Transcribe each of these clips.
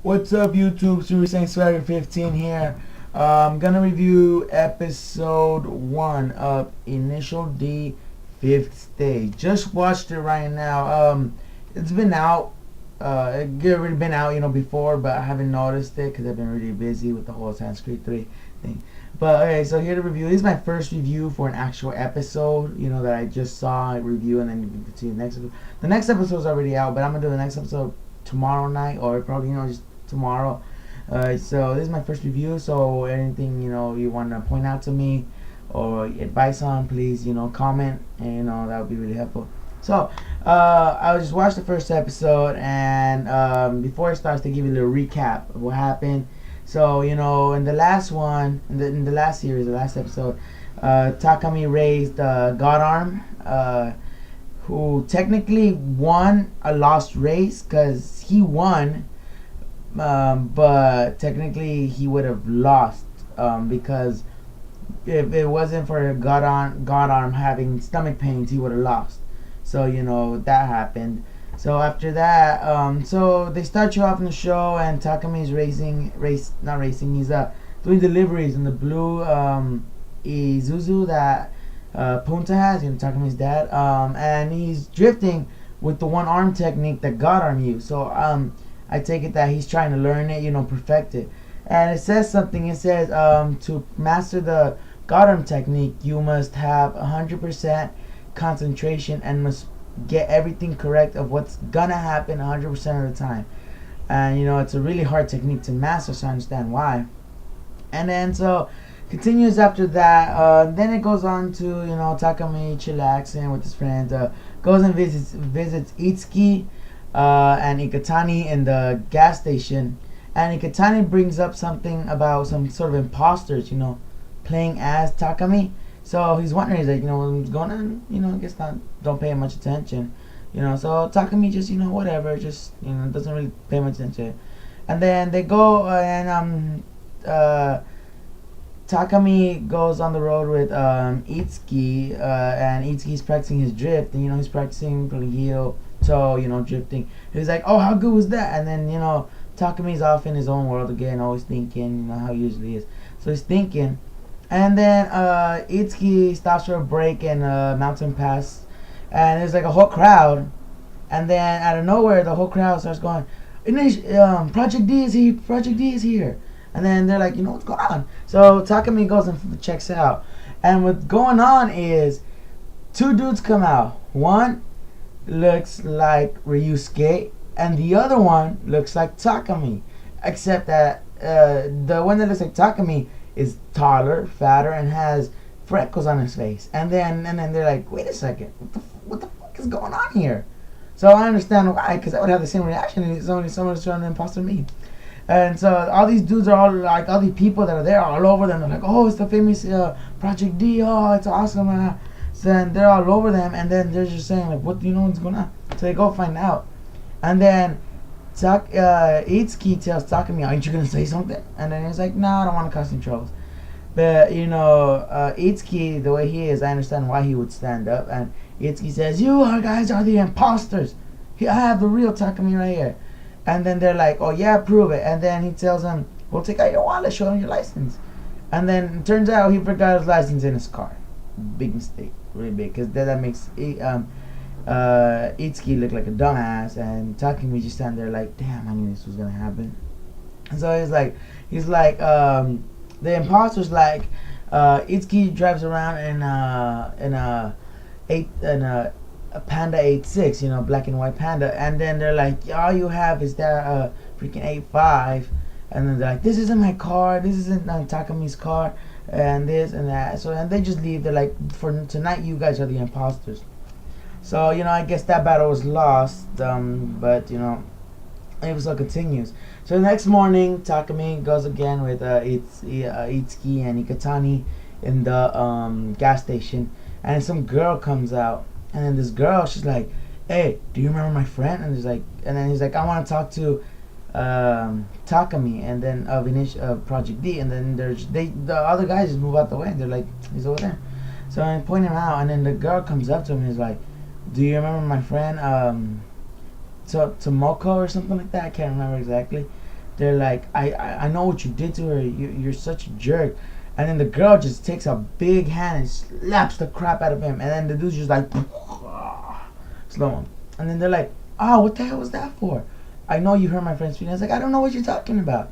What's up, YouTube? Super Saiyan Swagger 15 here. I'm gonna review episode 1 of Initial D 5th Stage. Just watched it right now. It's been out. It already been out, before, but I haven't noticed it because I've been really busy with the whole Assassin's Creed 3 thing. But okay, so here to review. This is my first review for an actual episode, that I just saw a review, and then you can see the next episode. The next episode's already out, but I'm gonna do the next episode tomorrow night, or probably just tomorrow. So this is my first review. So anything you want to point out to me or advice on, please comment, and that would be really helpful. So I just watched the first episode, and before it starts, to give you a little recap of what happened. So in the last one, in the last series, the last episode, Takami raised God Arm, who technically won a lost race because he won, but technically he would have lost, because if it wasn't for God Arm having stomach pains, he would have lost. So that happened. So after that, so they start you off in the show, and Takami's he's doing deliveries in the blue Isuzu that Punta has, Takami's dad, and he's drifting with the one arm technique that God Arm used. So I take it that he's trying to learn it, perfect it. And it says something. It says to master the God Arm technique, you must have 100% concentration and must get everything correct of what's gonna happen 100% of the time. And it's a really hard technique to master, so I understand why. And then so continues after that. Then it goes on to Takami chillaxing with his friends. Goes and visits Itsuki and Ikatani in the gas station, and Ikatani brings up something about some sort of imposters, playing as Takami. So he's wondering, he's like, what's going on? I guess don't pay much attention, So Takami just, whatever, just doesn't really pay much attention. And then they go and Takami goes on the road with Itsuki, and Itsuki's practicing his drift, and he's practicing from heel toe, drifting. He's like, oh, how good was that? And then Takami's off in his own world again, always thinking, how he usually is. So he's thinking, and then Itsuki stops for a break in a mountain pass, and there's like a whole crowd, and then out of nowhere the whole crowd starts going, Project D is here, Project D is here. And then they're like, what's going on? So Takami goes and checks out. And what's going on is two dudes come out. One looks like Ryusuke, and the other one looks like Takami. Except that the one that looks like Takami is taller, fatter, and has freckles on his face. And then they're like, wait a second, what the fuck is going on here? So I understand why, because I would have the same reaction if someone's trying to imposter me. And so all these dudes are all these people that are there all over them. They're like, oh, it's the famous Project D. Oh, it's awesome. So then they're all over them, and then they're just saying like, what do you know what's going on? So they go find out, and then Itsuki tells Takami, aren't you gonna say something? And then he's like, no, I don't want to cause any troubles. But Itsuki, the way he is, I understand why he would stand up. And Itsuki says, guys are the imposters. I have the real Takami right here. And then they're like, oh yeah, prove it. And then he tells them, well, take out your wallet, show him your license. And then it turns out he forgot his license in his car. Big mistake, really big, because that makes Itsuki look like a dumbass, and Takami just stand there like, damn, I knew this was gonna happen. And so he's like, the imposter's like, Itsuki drives around in a Panda 8.6, black and white Panda, and then they're like, all you have is that freaking 8.5, and then they're like, this isn't my car, this isn't Takami's car, and this and that. So and they just leave. They're like, for tonight, you guys are the imposters. So I guess that battle was lost, but it also continues. So the next morning, Takami goes again with Itsuki and Ikatani in the gas station, and some girl comes out. And then this girl, she's like, hey, do you remember my friend? And then he's like, I want to talk to Takami, and then of Project D. And then the other guys just move out the way, and they're like, he's over there. So I point him out, and then the girl comes up to him and is like, do you remember my friend Tomoko or something like that? I can't remember exactly. they're like, I know what you did to her. You're such a jerk. And then the girl just takes a big hand and slaps the crap out of him. And then the dude's just like, slow mo. And then they're like, oh, what the hell was that for? I know you hurt my friend's feelings. Like, I don't know what you're talking about.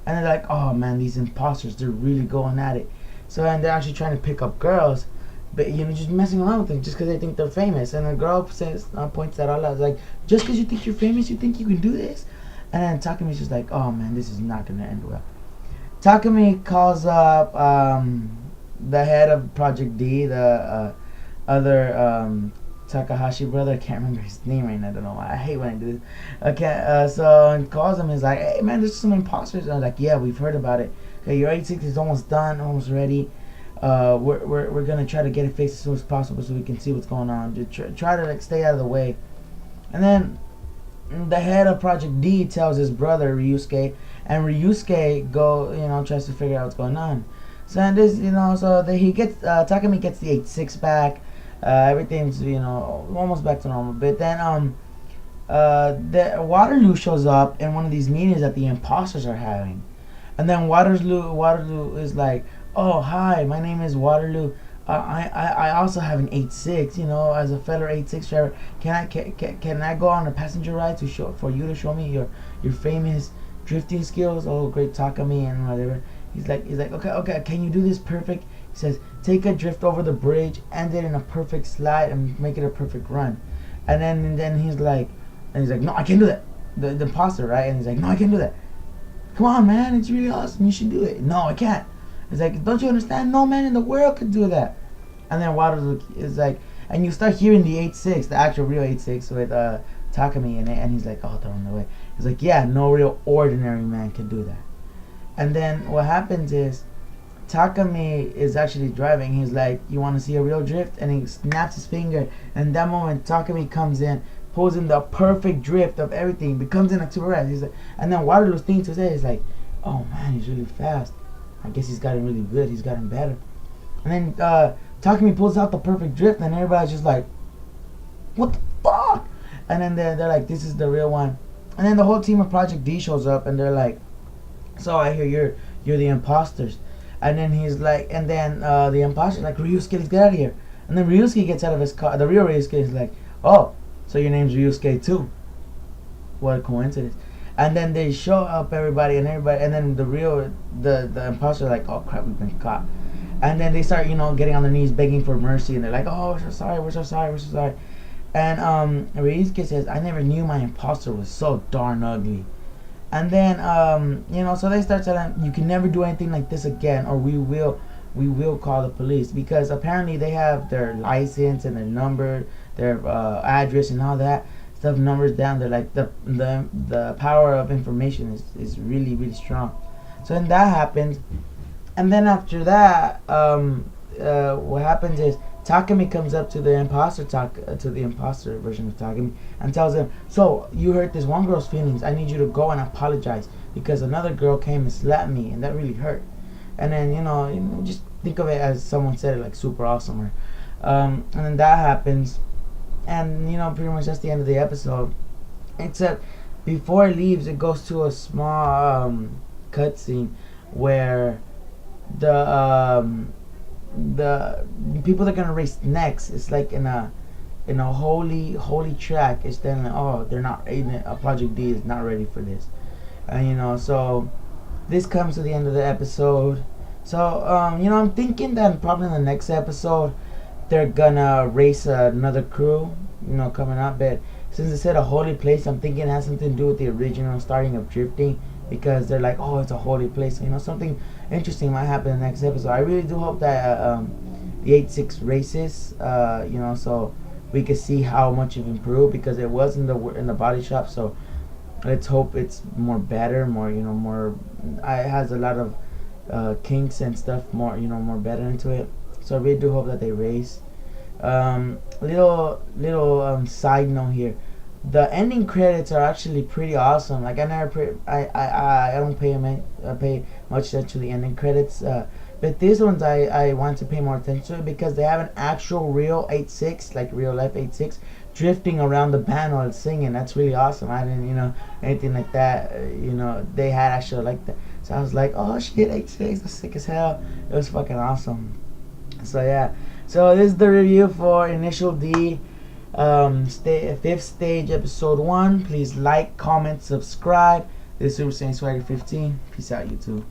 And they're like, oh man, these imposters, they're really going at it. So, and they're actually trying to pick up girls, but just messing around with them just because they think they're famous. And the girl says, points that all out, like, just because you think you're famous, you think you can do this? And then Takami's just like, oh man, this is not gonna end well. Takami calls up the head of Project D, the other Takahashi brother. I can't remember his name right now. I don't know why. I hate when I do this. Okay, so calls him. He's like, hey man, there's some imposters. And I'm like, yeah, we've heard about it. Okay, your 86 is almost done, almost ready. We're gonna try to get it fixed as soon as possible so we can see what's going on. Just try to like stay out of the way. And then the head of Project D tells his brother Ryusuke, and Ryusuke tries to figure out what's going on. So and this, he gets Takami gets the 86 back. Everything's almost back to normal. But then the Waterloo shows up in one of these meetings that the imposters are having, and then Waterloo is like, oh hi, my name is Waterloo. I also have an 86, as a fellow 86 driver. Can I go on a passenger ride for you to show me your famous drifting skills? Oh great, Takami and whatever. He's like okay, can you do this perfect? He says, take a drift over the bridge, end it in a perfect slide, and make it a perfect run. And then he's like, no, I can't do that. The imposter, right? And he's like, no, I can't do that. Come on, man, it's really awesome. You should do it. No, I can't. He's like, don't you understand? No man in the world could do that. And then Waterloo is like, and you start hearing the 86, the actual real 86 with Takami in it, and he's like, oh, throw him away. He's like, yeah, no real ordinary man can do that. And then what happens is, Takami is actually driving. He's like, you want to see a real drift? And he snaps his finger. And that moment, Takami comes in, pulls in the perfect drift of everything, becomes in a super fast. He's like, and then Waterloo's thing to say is like, oh man, he's really fast. I guess he's gotten really good. He's gotten better. And then Takami pulls out the perfect drift, and everybody's just like, what the fuck? And then they're like, this is the real one. And then the whole team of Project D shows up, and they're like, so I hear you're the imposters. And then he's like, and then the imposter's like, Ryusuke, let's get out of here. And then Ryusuke gets out of his car. The real Ryusuke is like, oh, so your name's Ryusuke too. What a coincidence. And then they show up everybody, and then the imposter like, oh crap, we've been caught. And then they start, getting on their knees begging for mercy, and they're like, oh, we're so sorry, we're so sorry, we're so sorry. And Ryusuke says, I never knew my imposter was so darn ugly. And then so they start telling him, you can never do anything like this again, or we will call the police, because apparently they have their license and their number, their address and all that stuff, numbers down. They're like, the power of information is really, really strong. So then that happens, and then after that, what happens is Takami comes up to the imposter version of Takami, and tells him, so you hurt this one girl's feelings. I need you to go and apologize, because another girl came and slapped me, and that really hurt. And then just think of it as someone said it, like super awesome. And then that happens, and pretty much that's the end of the episode. Except before it leaves, it goes to a small cutscene where the people that are gonna race next, it's like in a holy track. It's then like, oh, they're not, Project D is not ready for this, and so this comes to the end of the episode. So I'm thinking that probably in the next episode they're gonna race another crew, coming up. But since it said a holy place, I'm thinking it has something to do with the original starting of drifting, because they're like, oh, it's a holy place. Something interesting might happen in the next episode. I really do hope that the 86 races, so we can see how much it improved, because it was in the body shop. So let's hope it's more better, more it has a lot of kinks and stuff, more better into it. So I really do hope that they race. Little side note here. The ending credits are actually pretty awesome. Like I don't pay much attention to the ending credits, but these ones I want to pay more attention to it, because they have an actual real 86, like real life 86, drifting around the band while singing. That's really awesome. I didn't, anything like that. They had actually like that. So I was like, oh shit, 86, that's sick as hell. It was fucking awesome. So yeah. So this is the review for Initial D, fifth stage, episode 1. Please like, comment, subscribe. This is Super Saiyan Swagger 15. Peace out, YouTube.